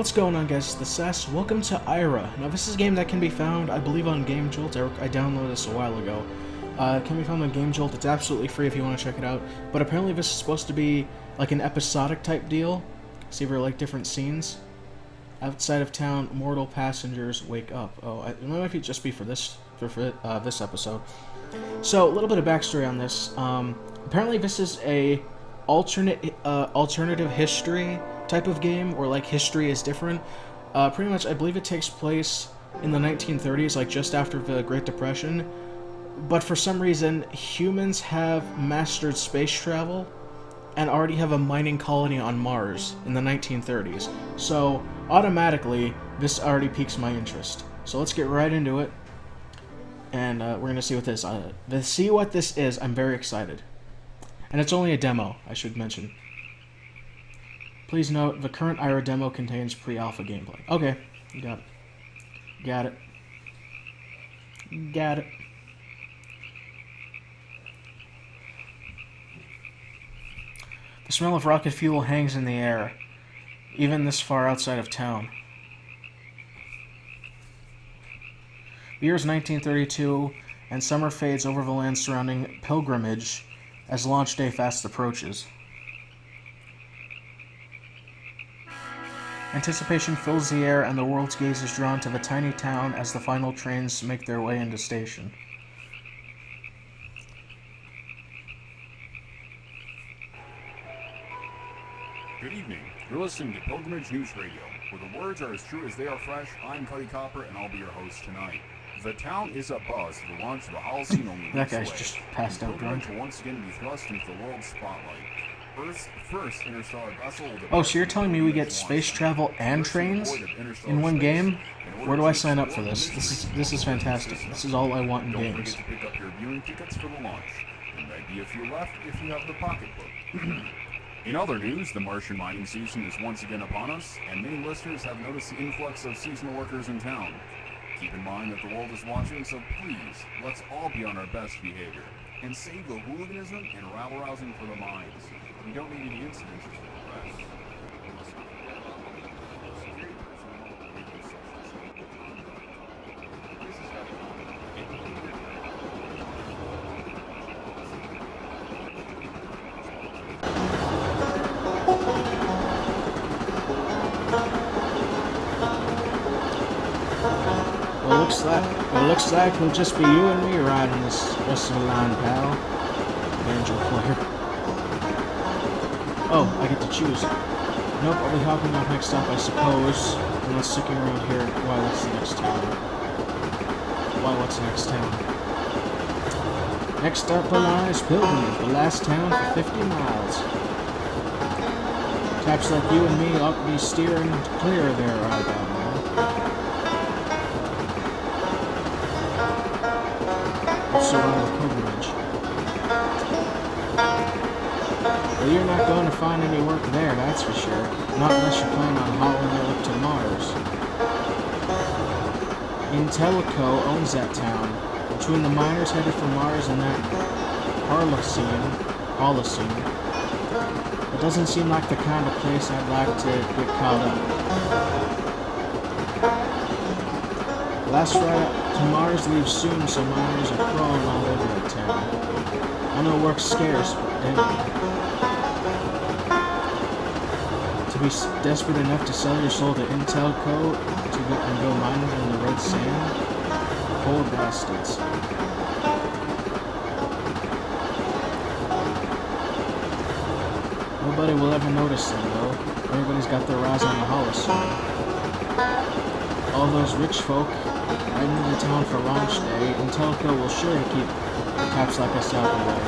What's going on, guys? It's the Cess. Welcome to Ira. Now, this is a game that can be found, I believe, on Game Jolt. I downloaded this a while ago. It can be found on Game Jolt. It's absolutely free if you want to check it out. But apparently this is supposed to be like an episodic type deal. See if there are like different scenes. Outside of town, mortal passengers wake up. Oh, it might just be for this episode. So, a little bit of backstory on this. Apparently this is a alternative history type of game, where like history is different. Pretty much, I believe it takes place in the 1930s, like just after the Great Depression. But for some reason, humans have mastered space travel and already have a mining colony on Mars in the 1930s. So automatically, this already piques my interest. So let's get right into it, and we're gonna see what this is. I'm very excited, and it's only a demo, I should mention. Please note, the current Ira demo contains pre-alpha gameplay. Okay, got it. Got it. The smell of rocket fuel hangs in the air, even this far outside of town. The year is 1932, and summer fades over the land surrounding Pilgrimage as launch day fast approaches. Anticipation fills the air, and the world's gaze is drawn to the tiny town as the final trains make their way into station. Good evening. You're listening to Pilgrimage News Radio, where the words are as true as they are fresh. I'm Cuddy Copper, and I'll be your host tonight. The town is abuzz to the launch of the Holocene only That weeks guy's away. just passed out drunk. Pilgrimage will once again be thrust into the world's spotlight. Earth's first interstellar vessel. Oh, so you're telling me we get space travel and trains in one game? Where do I sign up for this? This is fantastic. This is all I want in Don't games. forget to pick up your viewing tickets for the launch. There might be a few left if you have the pocketbook. In other news, the Martian mining season is once again upon us, and many listeners have noticed the influx of seasonal workers in town. Keep in mind that the world is watching, so please, let's all be on our best behavior, and save the hooliganism and rabble-rousing for the minds. We don't need any incidents to the press. Well, looks like it'll just be you and me riding this rest of the line, pal. Banjo player. Oh, I get to choose. Nope, I'll be hopping off next stop, I suppose. Unless sticking around here. Why, what's the next town? What's the next town? Next up lies Pilgrimage, the last town for 50 miles. Types like you and me ought to be steering clear there right about now. What's wrong with Pilgrimage? Well, you're not going to find any work there, that's for sure. Not unless you plan on hauling it up to Mars. Intellico owns that town. Between the miners headed for Mars and that Holocene, it doesn't seem like the kind of place I'd like to get caught up. Last ride to Mars leaves soon, so miners are crawling all over that town. I know work's scarce, but damn. To be desperate enough to sell your soul to Intelco and go mining in the red sand? Poor bastards. Nobody will ever notice them, though. Everybody's got their eyes on the Holocene. All those rich folk riding into town for launch day, Intelco will sure to keep the cops like us out of the way.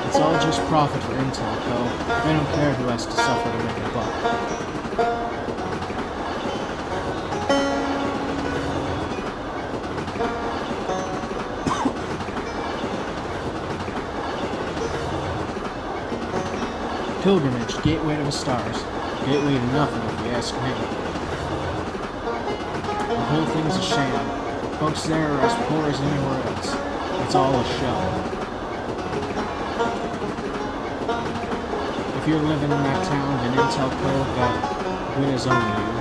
It's all just profit for Intelco. They don't care who has to suffer to make a buck. Pilgrimage, gateway to the stars. Gateway to nothing, if you ask me. The whole thing's a sham. Folks there are as poor as anywhere else. It's all a show. If you're living in that town, then intel code got winners only you.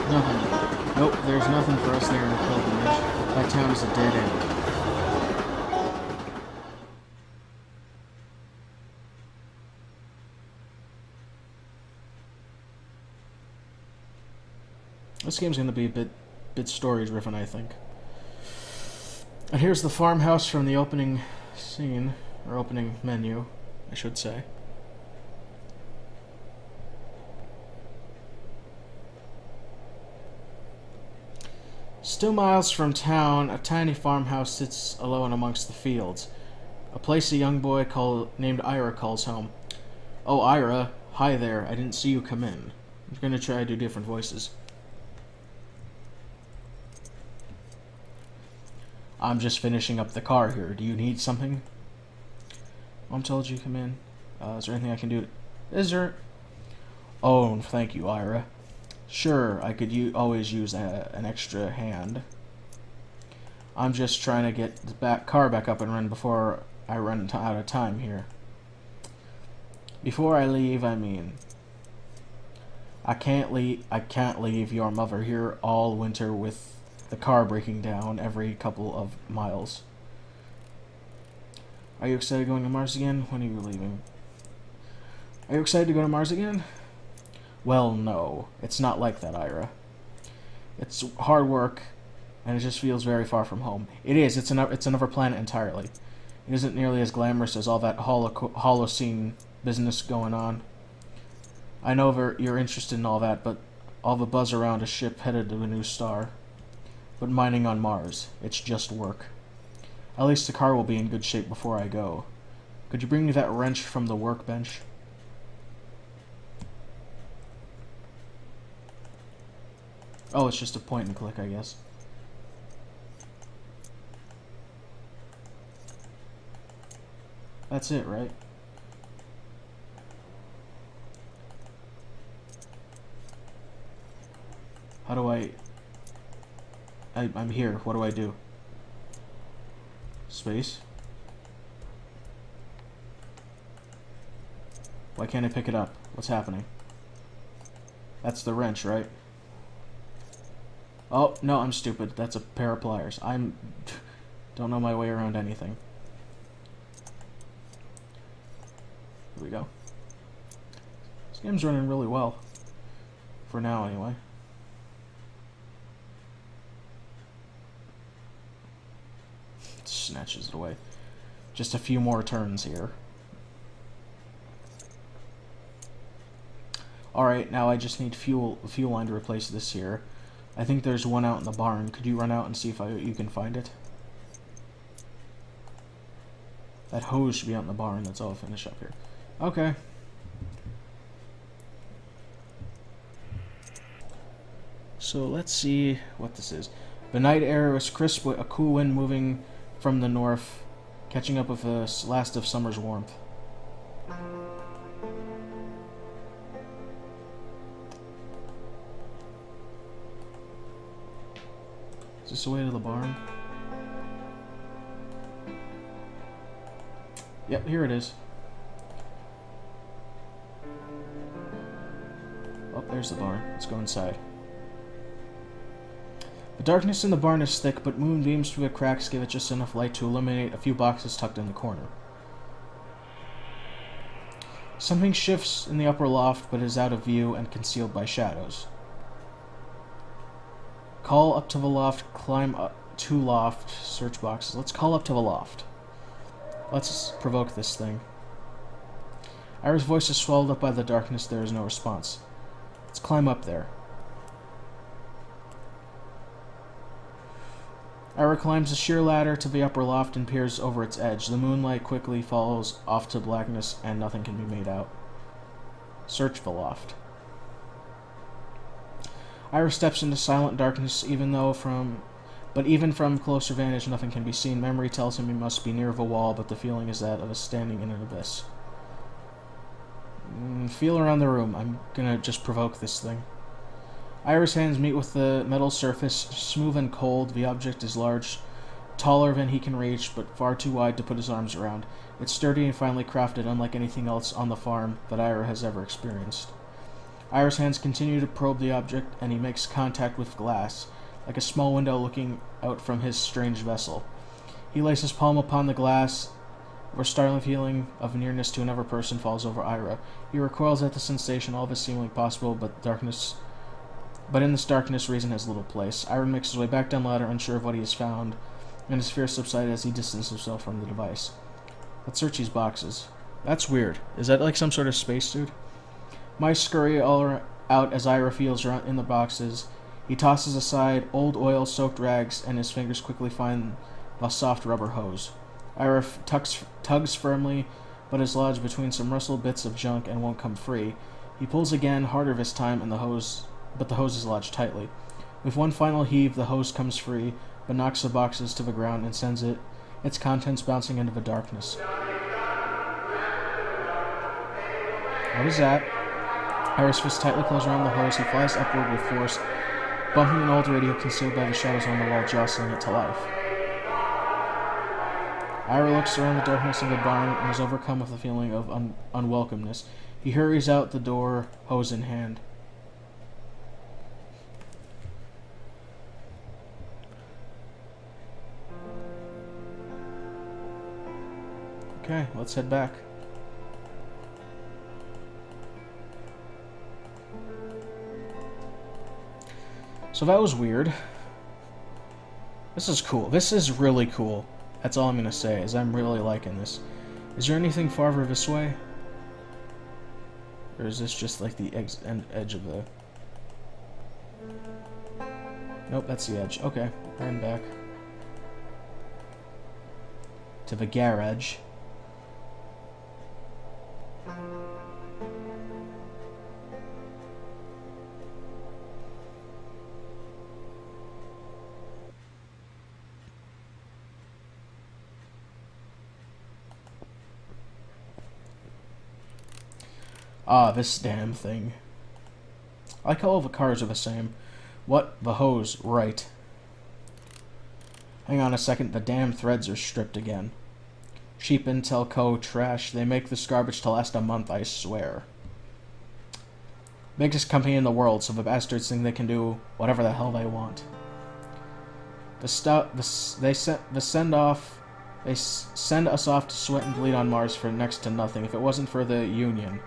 Nothing. Nope, there's nothing for us there in the pilgrimage. That town is a dead end. This game's gonna be a bit story-driven, I think. And here's the farmhouse from the opening scene, or opening menu, I should say. Still miles from town, a tiny farmhouse sits alone amongst the fields. A place a young boy named Ira calls home. Oh, Ira, hi there, I didn't see you come in. I'm gonna try to do different voices. I'm just finishing up the car here. Do you need something? Mom told you to come in. Is there anything I can do? Is there? Oh, thank you, Ira. Sure, I could always use an extra hand. I'm just trying to get the car back up and running before I run out of time here. Before I leave, I mean, I can't leave your mother here all winter with the car breaking down every couple of miles. Are you excited going to Mars again? When are you leaving? Are you excited to go to Mars again? Well, no. It's not like that, Ira. It's hard work, and it just feels very far from home. It is. It's another planet entirely. It isn't nearly as glamorous as all that Holocene business going on. I know you're interested in all that, but all the buzz around a ship headed to a new star. But mining on Mars, it's just work. At least the car will be in good shape before I go. Could you bring me that wrench from the workbench? Oh, it's just a point and click, I guess. That's it, right? How do I'm here. What do I do? Space? Why can't I pick it up? What's happening? That's the wrench, right? Oh, no, I'm stupid. That's a pair of pliers. Don't know my way around anything. Here we go. This game's running really well. For now, anyway. Snatches it away. Just a few more turns here. Alright, now I just need fuel line to replace this here. I think there's one out in the barn. Could you run out and see if you can find it? That hose should be out in the barn. That's all I'll finish up here. Okay. So let's see what this is. The night air was crisp with a cool wind moving from the north, catching up with the last of summer's warmth. Is this the way to the barn? Yep, here it is. Oh, there's the barn. Let's go inside. The darkness in the barn is thick, but moonbeams through the cracks give it just enough light to illuminate a few boxes tucked in the corner. Something shifts in the upper loft, but is out of view and concealed by shadows. Call up to the loft, climb up to loft, search boxes. Let's call up to the loft. Let's provoke this thing. Ira's voice is swallowed up by the darkness. There is no response. Let's climb up there. Ira climbs a sheer ladder to the upper loft and peers over its edge. The moonlight quickly falls off to blackness and nothing can be made out. Search the loft. Ira steps into silent darkness, even from closer vantage nothing can be seen. Memory tells him he must be near the wall, but the feeling is that of us standing in an abyss. Feel around the room. I'm gonna just provoke this thing. Ira's hands meet with the metal surface, smooth and cold. The object is large, taller than he can reach, but far too wide to put his arms around. It's sturdy and finely crafted, unlike anything else on the farm that Ira has ever experienced. Ira's hands continue to probe the object, and he makes contact with glass, like a small window looking out from his strange vessel. He lays his palm upon the glass, where startling feeling of nearness to another person falls over Ira. He recoils at the sensation, all of it seeming possible, but in this darkness, reason has little place. Ira makes his way back down the ladder, unsure of what he has found, and his fear subsides as he distances himself from the device. Let's search these boxes. That's weird. Is that like some sort of spacesuit? Mice scurry all out as Ira feels around in the boxes. He tosses aside old oil-soaked rags, and his fingers quickly find a soft rubber hose. Ira tugs firmly, but is lodged between some rustled bits of junk and won't come free. He pulls again, harder this time, but the hose is lodged tightly. With one final heave, the hose comes free, but knocks the boxes to the ground and sends its contents bouncing into the darkness. What is that? Ira's fist tightly closed around the hose. He flies upward with force, bumping an old radio concealed by the shadows on the wall, jostling it to life. Ira looks around the darkness of the barn and is overcome with a feeling of unwelcomeness. He hurries out the door, hose in hand. Okay, let's head back. So that was weird. This is cool. This is really cool. That's all I'm going to say, is I'm really liking this. Is there anything farther this way? Or is this just like the edge of the... Nope, that's the edge. Okay, turn back. To the garage. Ah, this damn thing. I like how all the cars are the same. What? The hose. Right. Hang on a second, the damn threads are stripped again. Cheap Intel Co. trash. They make this garbage to last a month, I swear. Biggest company in the world, so the bastards think they can do whatever the hell they want. They send us off to sweat and bleed on Mars for next to nothing. If it wasn't for the Union.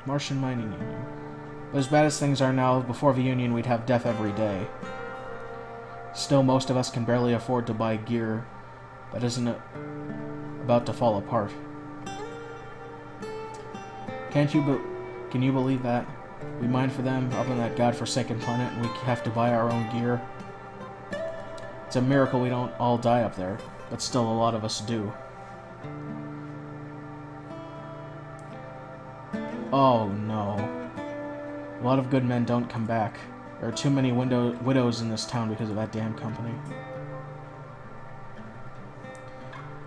Martian Mining Union. But as bad as things are now, before the Union we'd have death every day. Still, most of us can barely afford to buy gear that isn't about to fall apart. Can you believe that? We mine for them up on that godforsaken planet and we have to buy our own gear? It's a miracle we don't all die up there, but still a lot of us do. Oh no. A lot of good men don't come back. There are too many widows in this town because of that damn company.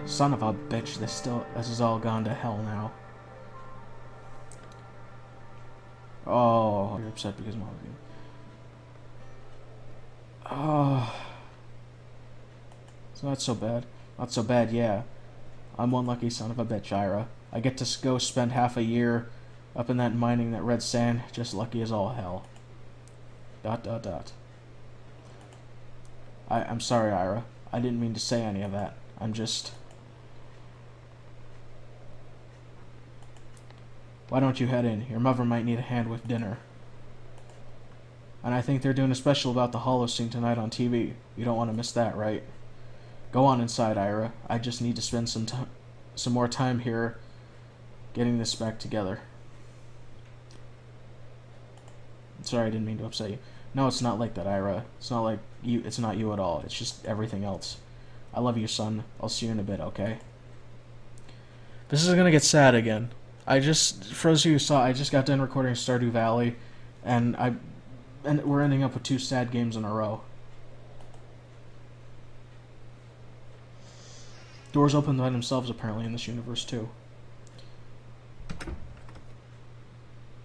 Son of a bitch, this is all gone to hell now. Oh, you're upset because Mom. Oh. It's not so bad. Not so bad, yeah. I'm one lucky son of a bitch, Ira. I get to go spend half a year up in that mining that red sand, just lucky as all hell. ... I'm sorry, Ira. I didn't mean to say any of that. I'm just... Why don't you head in? Your mother might need a hand with dinner. And I think they're doing a special about the Holocene tonight on TV. You don't want to miss that, right? Go on inside, Ira. I just need to spend some more time here getting this back together. Sorry, I didn't mean to upset you. No, it's not like that, Ira. It's not like you. It's not you at all. It's just everything else. I love you, son. I'll see you in a bit, okay? This is gonna get sad again. For those of you who saw, I just got done recording Stardew Valley, and we're ending up with 2 sad games in a row. Doors open by themselves, apparently, in this universe, too.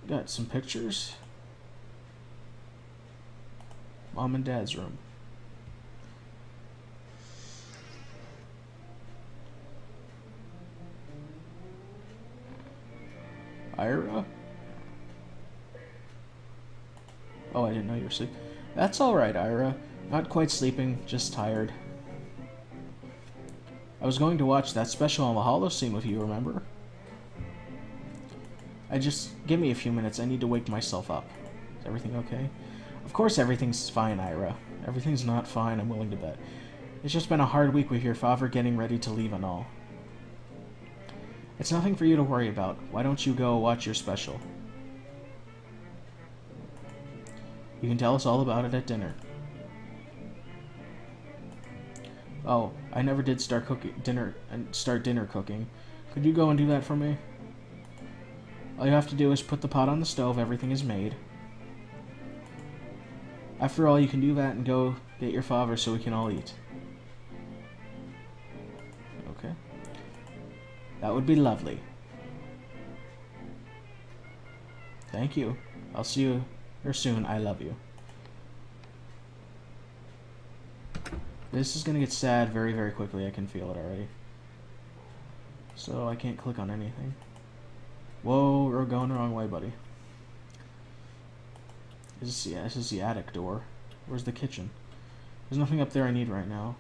Got some pictures. Mom and Dad's room. Ira? Oh, I didn't know you were asleep. That's alright, Ira. Not quite sleeping, just tired. I was going to watch that special on the Holocene with you, remember? Give me a few minutes, I need to wake myself up. Is everything okay? Of course everything's fine, Ira. Everything's not fine, I'm willing to bet. It's just been a hard week with your father getting ready to leave and all. It's nothing for you to worry about. Why don't you go watch your special? You can tell us all about it at dinner. Oh, I never did start dinner cooking. Could you go and do that for me? All you have to do is put the pot on the stove, everything is made. After all, you can do that and go get your father so we can all eat. Okay. That would be lovely. Thank you. I'll see you here soon. I love you. This is gonna get sad very, very quickly. I can feel it already. So I can't click on anything. Whoa, we're going the wrong way, buddy. This is the attic door. Where's the kitchen? There's nothing up there I need right now.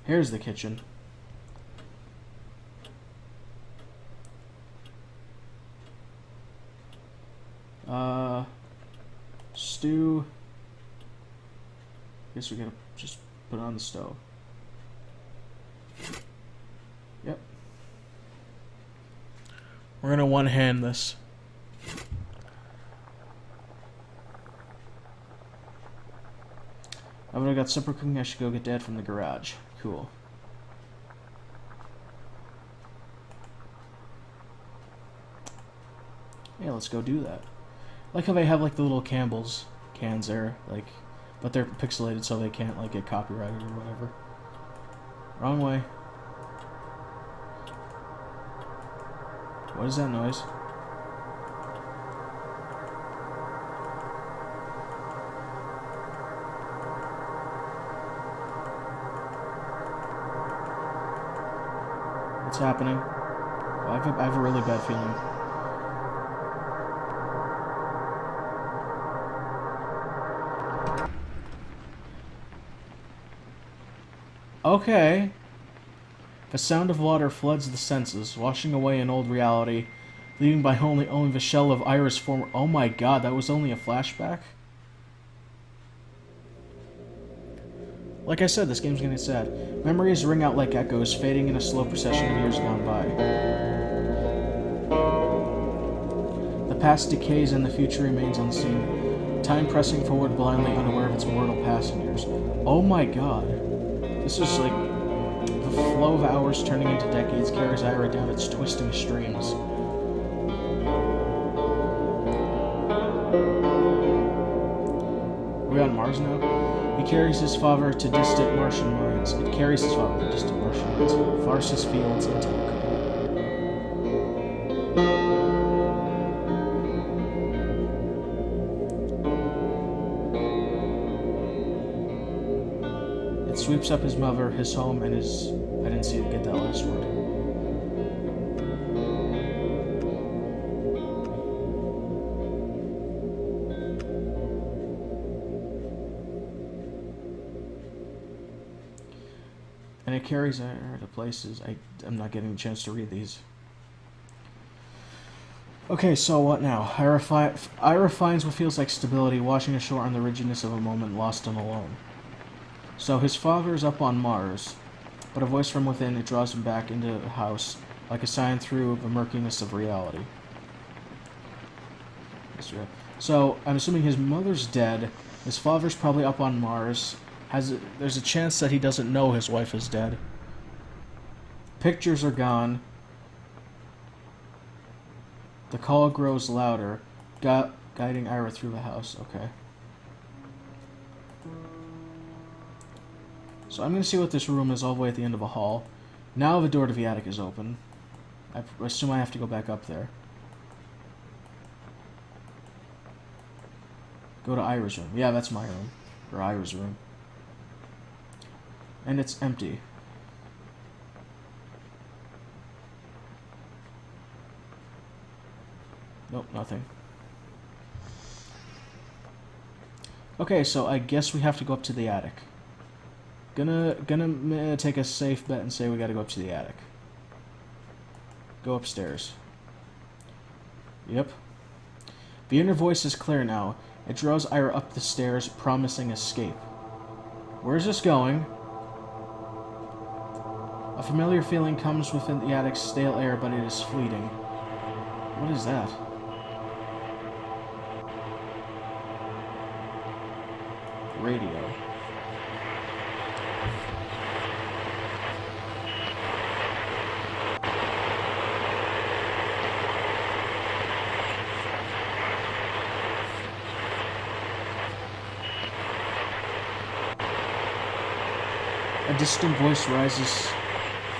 Here's the kitchen. Stew. Guess we gotta just put it on the stove. Yep. We're gonna one-hand this. I've already got supper cooking. I should go get Dad from the garage. Cool. Yeah, let's go do that. I like how they have like the little Campbell's cans there, like, but they're pixelated so they can't like get copyrighted or whatever. Wrong way. What is that noise? What's happening? I have a really bad feeling. Okay. The sound of water floods the senses, washing away an old reality, leaving behind only the shell of Ira's former... Oh my god, that was only a flashback? Like I said, this game's gonna get sad. Memories ring out like echoes, fading in a slow procession of years gone by. The past decays and the future remains unseen. Time pressing forward blindly, unaware of its mortal passengers. Oh my god. This is like... The flow of hours turning into decades carries Ira down its twisting streams. Are we on Mars now? He carries his father to distant Martian mines. It carries his father to distant Martian mines. Farsis fields and Telco. It sweeps up his mother, his home, and his... I didn't see it get that last word. And it carries her to places. I'm not getting a chance to read these. Okay, so what now? Ira finds what feels like stability, washing ashore on the rigidness of a moment lost and alone. So his father's up on Mars, but a voice from within, it draws him back into the house, like a sign through the murkiness of reality. So, I'm assuming his mother's dead, his father's probably up on Mars, there's a chance that he doesn't know his wife is dead. Pictures are gone. The call grows louder, guiding Ira through the house. Okay. So I'm going to see what this room is all the way at the end of a hall. Now the door to the attic is open. I assume I have to go back up there. Go to Ira's room. Yeah, that's my room. Or Ira's room. And it's empty. Nope, nothing. Okay, so I guess we have to go up to the attic. Gonna take a safe bet and say we gotta go up to the attic. Go upstairs. Yep. The inner voice is clear now. It draws Ira up the stairs, promising escape. Where's this going? A familiar feeling comes within the attic's stale air, but it is fleeting. What is that? Radio. A distant voice rises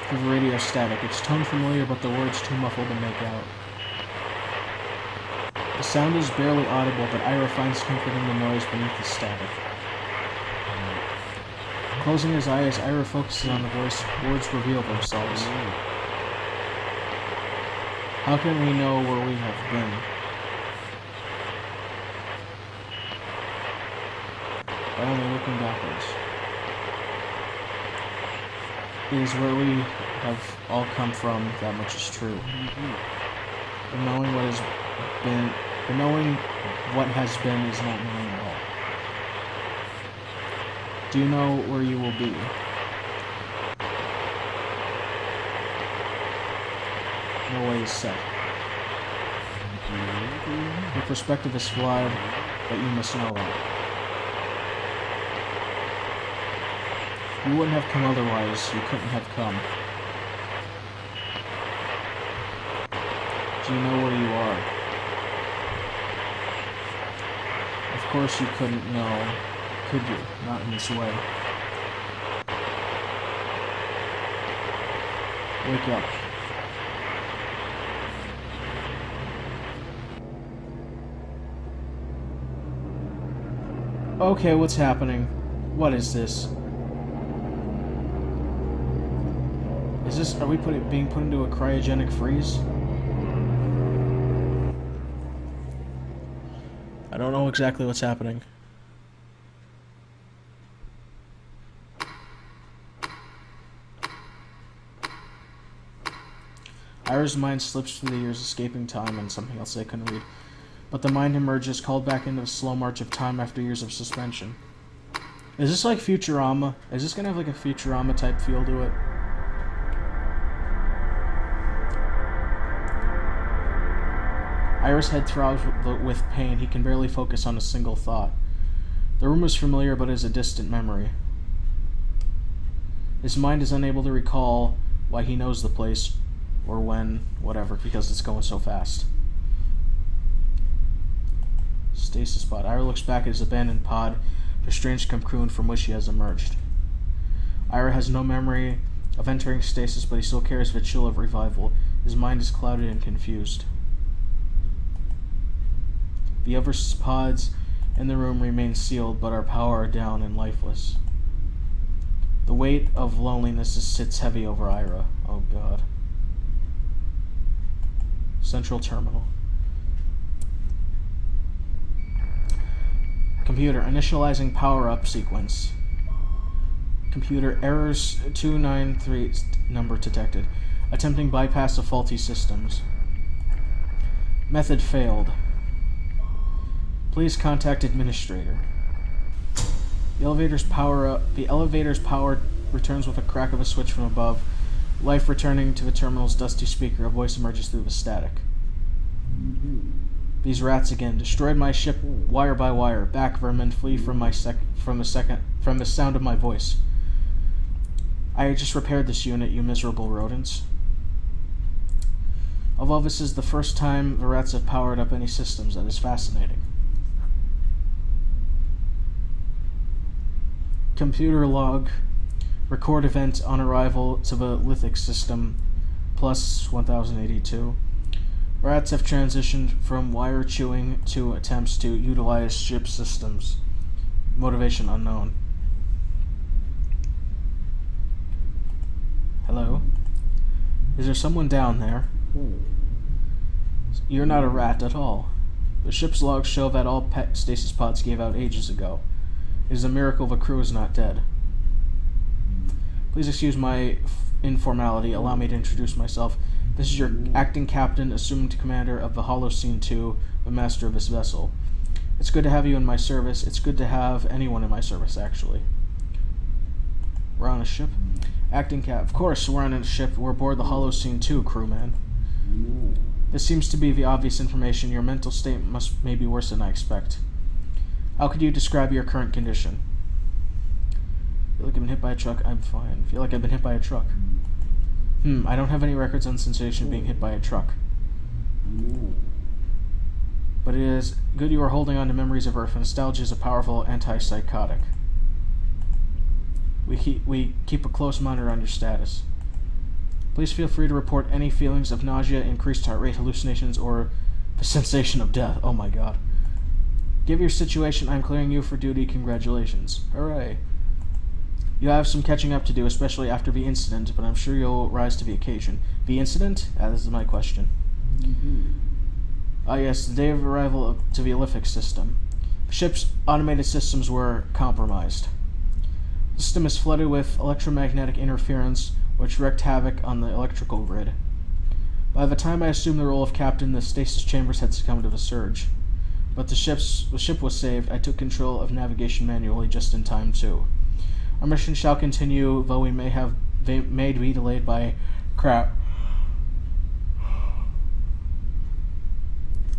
through the radio static, its tone familiar but the words too muffled to make out. The sound is barely audible, but Ira finds comfort in the noise beneath the static. Closing his eyes, Ira focuses on the voice. Words reveal themselves. How can we know where we have been? By only looking backwards. It is where we have all come from, that much is true. But knowing what has been is not knowing at all. Do you know where you will be? No way is set. Your perspective is flawed, but you must know that. You wouldn't have come otherwise. You couldn't have come. Do you know where you are? Of course you couldn't know. Could you? Not in this way. Wake up. Okay, what's happening? What is this? Are we being put into a cryogenic freeze? I don't know exactly what's happening. Ira's mind slips through the years, escaping time and something else I couldn't read. But the mind emerges, called back into the slow march of time after years of suspension. Is this like Futurama? Is this gonna have like a Futurama type feel to it? Ira's head throbs with pain. He can barely focus on a single thought. The room is familiar, but is a distant memory. His mind is unable to recall why he knows the place, or when, whatever, because it's going so fast. Stasis pod. Ira looks back at his abandoned pod, the strange cocoon from which he has emerged. Ira has no memory of entering stasis, but he still carries the chill of revival. His mind is clouded and confused. The other pods in the room remain sealed, but are powered down and lifeless. The weight of loneliness sits heavy over Ira. Oh God. Central terminal. Computer, initializing power-up sequence. Computer, errors 293 number detected. Attempting bypass of faulty systems. Method failed. Please contact administrator. The elevator's power returns with a crack of a switch from above. Life returning to the terminal's dusty speaker, a voice emerges through the static. These rats again. Destroyed my ship wire by wire. Back, vermin, flee from the sound of my voice. I just repaired this unit, you miserable rodents. Although this is the first time the rats have powered up any systems, that is fascinating. Computer log. Record event on arrival to the lithic system, plus 1082. Rats have transitioned from wire chewing to attempts to utilize ship systems. Motivation unknown. Hello? Is there someone down there? You're not a rat at all. The ship's logs show that all pet stasis pods gave out ages ago. It is a miracle the crew is not dead. Please excuse my informality. Allow me to introduce myself. This is your acting captain, assumed commander of the Holocene 2, the master of this vessel. It's good to have you in my service. It's good to have anyone in my service, actually. We're on a ship? Acting cap. Of course, we're on a ship. We're aboard the Holocene 2, crewman. This seems to be the obvious information. Your mental state may be worse than I expect. How could you describe your current condition? Feel like I've been hit by a truck? I'm fine. Feel like I've been hit by a truck? I don't have any records on sensation of being hit by a truck. But it is good you are holding on to memories of Earth. Nostalgia is a powerful antipsychotic. We keep a close monitor on your status. Please feel free to report any feelings of nausea, increased heart rate, hallucinations, or the sensation of death. Oh my god. Give your situation. I'm clearing you for duty. Congratulations. Hooray. You have some catching up to do, especially after the incident, but I'm sure you'll rise to the occasion. The incident? This is my question. Yes, the day of arrival to the Olympic system. The ship's automated systems were compromised. The system is flooded with electromagnetic interference, which wreaked havoc on the electrical grid. By the time I assumed the role of captain, the stasis chambers had succumbed to the surge. But the ship was saved. I took control of navigation manually just in time, too. Our mission shall continue, though we may be delayed by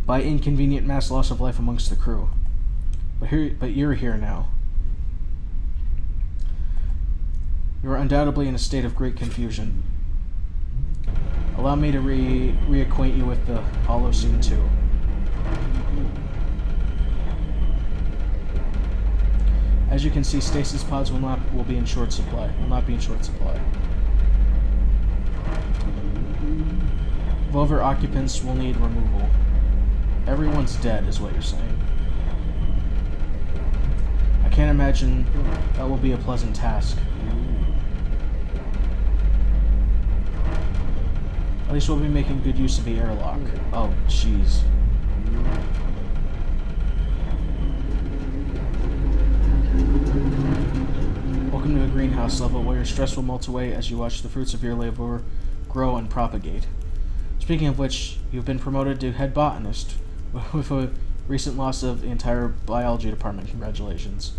inconvenient mass loss of life amongst the crew. But you're here now. You are undoubtedly in a state of great confusion. Allow me to reacquaint you with the Holocene 2. As you can see, stasis pods will be in short supply. Will not be in short supply. Vover occupants will need removal. Everyone's dead, is what you're saying. I can't imagine that will be a pleasant task. At least we'll be making good use of the airlock. Oh, jeez. Welcome to a greenhouse level where your stress will melt away as you watch the fruits of your labor grow and propagate. Speaking of which, you've been promoted to head botanist with a recent loss of the entire biology department. Congratulations.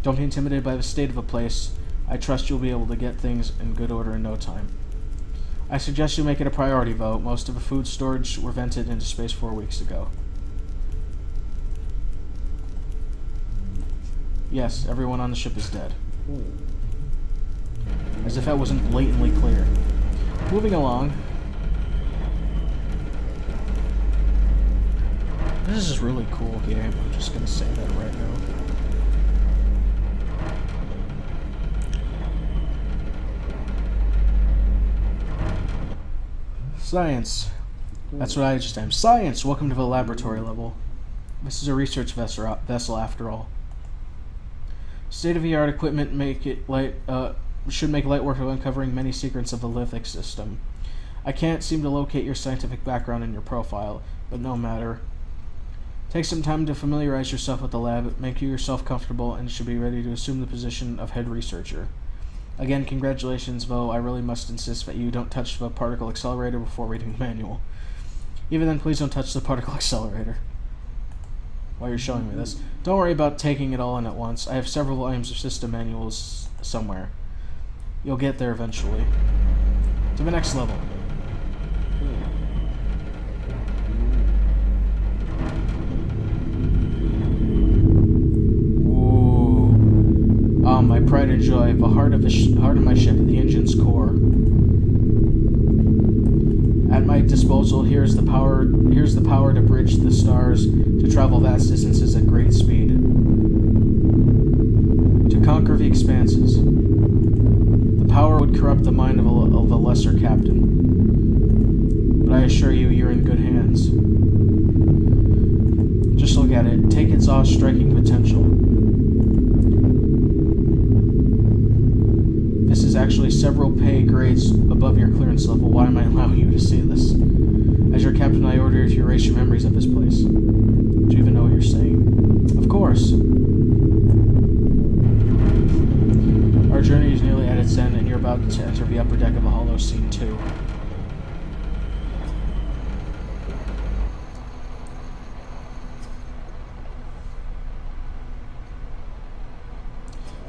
Don't be intimidated by the state of a place. I trust you'll be able to get things in good order in no time. I suggest you make it a priority, though. Most of the food storage were vented into space 4 weeks ago. Yes, everyone on the ship is dead. As if that wasn't blatantly clear. Moving along. This is a really cool game. I'm just gonna say that right now. Science. That's what I just am. Science! Welcome to the laboratory level. This is a research vessel after all. State-of-the-art equipment should make light work of uncovering many secrets of the lithic system. I can't seem to locate your scientific background in your profile, but no matter. Take some time to familiarize yourself with the lab, make yourself comfortable, and you should be ready to assume the position of head researcher. Again, congratulations, though I really must insist that you don't touch the particle accelerator before reading the manual. Even then, please don't touch the particle accelerator while you're showing me this. Don't worry about taking it all in at once. I have several volumes of system manuals somewhere. You'll get there eventually. To the next level. My pride and joy, the heart of my ship, the engine's core. At my disposal, here's the power to bridge the stars, to travel vast distances at great speed, to conquer the expanses. The power would corrupt the mind of a lesser captain, but I assure you, you're in good hands. Just look at it. Take its awe-striking potential. This is actually several pay grades above your clearance level. Why am I allowing you to see this? As your captain, I order you to erase your memories of this place. Do you even know what you're saying? Of course. Our journey is nearly at its end, and you're about to enter the upper deck of a hollow scene 2.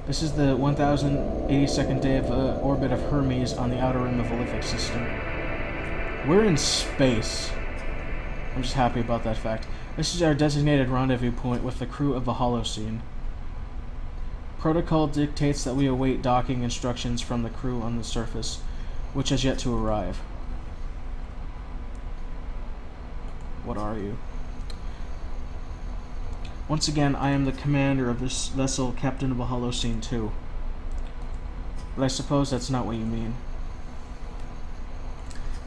This is the 1082nd day of orbit of Hermes on the outer rim of the Lithic system. We're in space. I'm just happy about that fact. This is our designated rendezvous point with the crew of the Holocene. Protocol dictates that we await docking instructions from the crew on the surface, which has yet to arrive. What are you? Once again, I am the commander of this vessel, Captain of the Holocene 2. But I suppose that's not what you mean.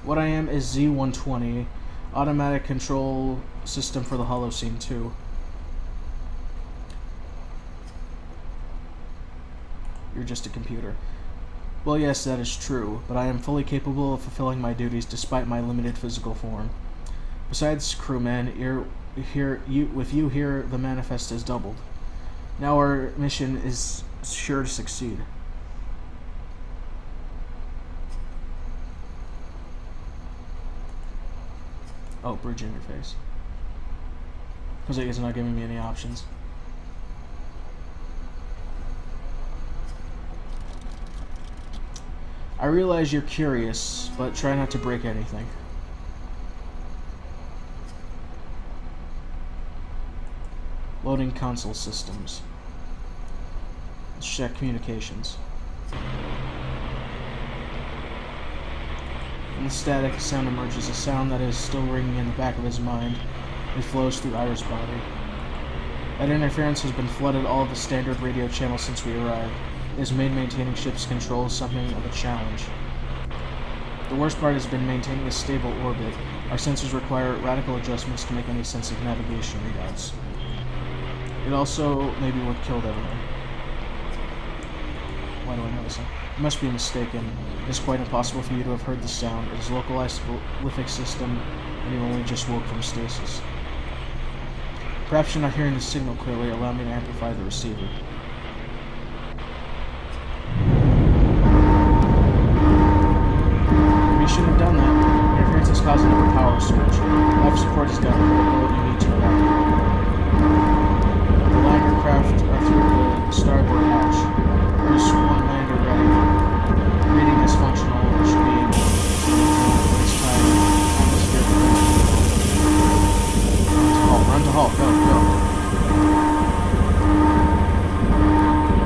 What I am is Z-120, automatic control system for the Holocene 2. You're just a computer. Well, yes, that is true, but I am fully capable of fulfilling my duties despite my limited physical form. Besides, crewman, with you here, the manifest has doubled. Now our mission is sure to succeed. Oh, bridge interface. Because it is not giving me any options. I realize you're curious, but try not to break anything. Loading console systems. Let's check communications. When the static sound emerges, a sound that is still ringing in the back of his mind. It flows through Ira's body. That interference has been flooded all of the standard radio channels since we arrived. It has made maintaining ship's control something of a challenge. The worst part has been maintaining a stable orbit. Our sensors require radical adjustments to make any sense of navigation readouts. It also may be what killed everyone. Why do I know this? You must be mistaken. It is quite impossible for you to have heard the sound. It is localized to the lithic system, and you only just woke from stasis. Perhaps you're not hearing the signal clearly. Allow me to amplify the receiver. You shouldn't have done that. Interference is causing a power switch. Life support is down. Critical. You need to evacuate. The lander craft are through the starboard hatch. There's one lander ready. Reading is functional. It should be able to this time. Atmosphere run to halt. Go.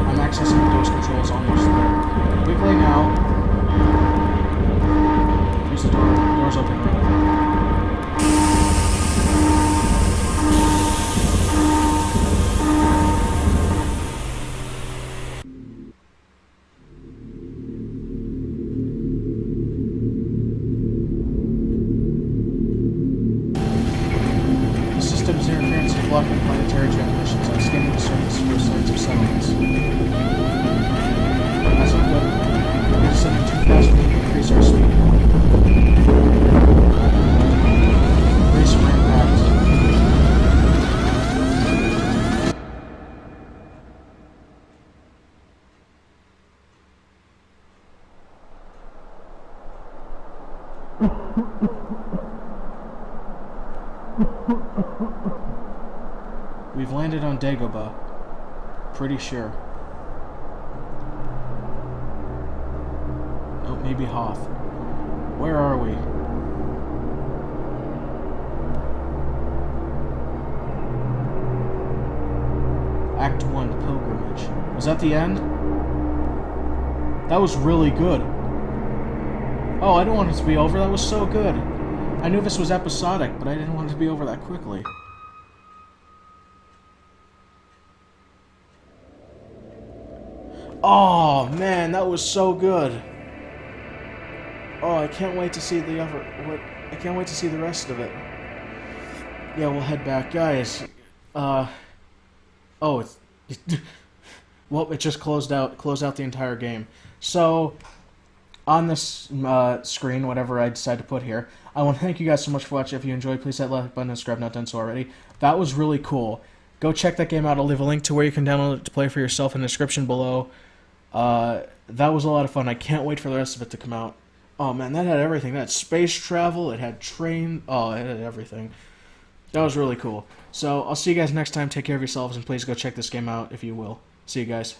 I'm accessing the doors controls almost there. Wiggling out. Use the door. Door's open right now. Blocking planetary transmissions. I'm scanning the surface for signs of settlements. That's not good. We're descending too fast. We need to increase our speed. Brace for impact. We've landed on Dagobah. Pretty sure. Oh, maybe Hoth. Where are we? Act 1, Pilgrimage. Was that the end? That was really good. Oh, I didn't want it to be over. That was so good. I knew this was episodic, but I didn't want it to be over that quickly. Oh man, that was so good. Oh, I can't wait to see the other. I can't wait to see the rest of it. Yeah, we'll head back, guys. Oh, it's. Well, it just closed out the entire game. So, on this screen, whatever I decide to put here. I want to thank you guys so much for watching. If you enjoyed, please hit that like button and subscribe, not done so already. That was really cool. Go check that game out. I'll leave a link to where you can download it to play for yourself in the description below. That was a lot of fun. I can't wait for the rest of it to come out. Oh man, that had everything. That had space travel, it had train, oh, it had everything. That was really cool. So, I'll see you guys next time. Take care of yourselves, and please go check this game out if you will. See you guys.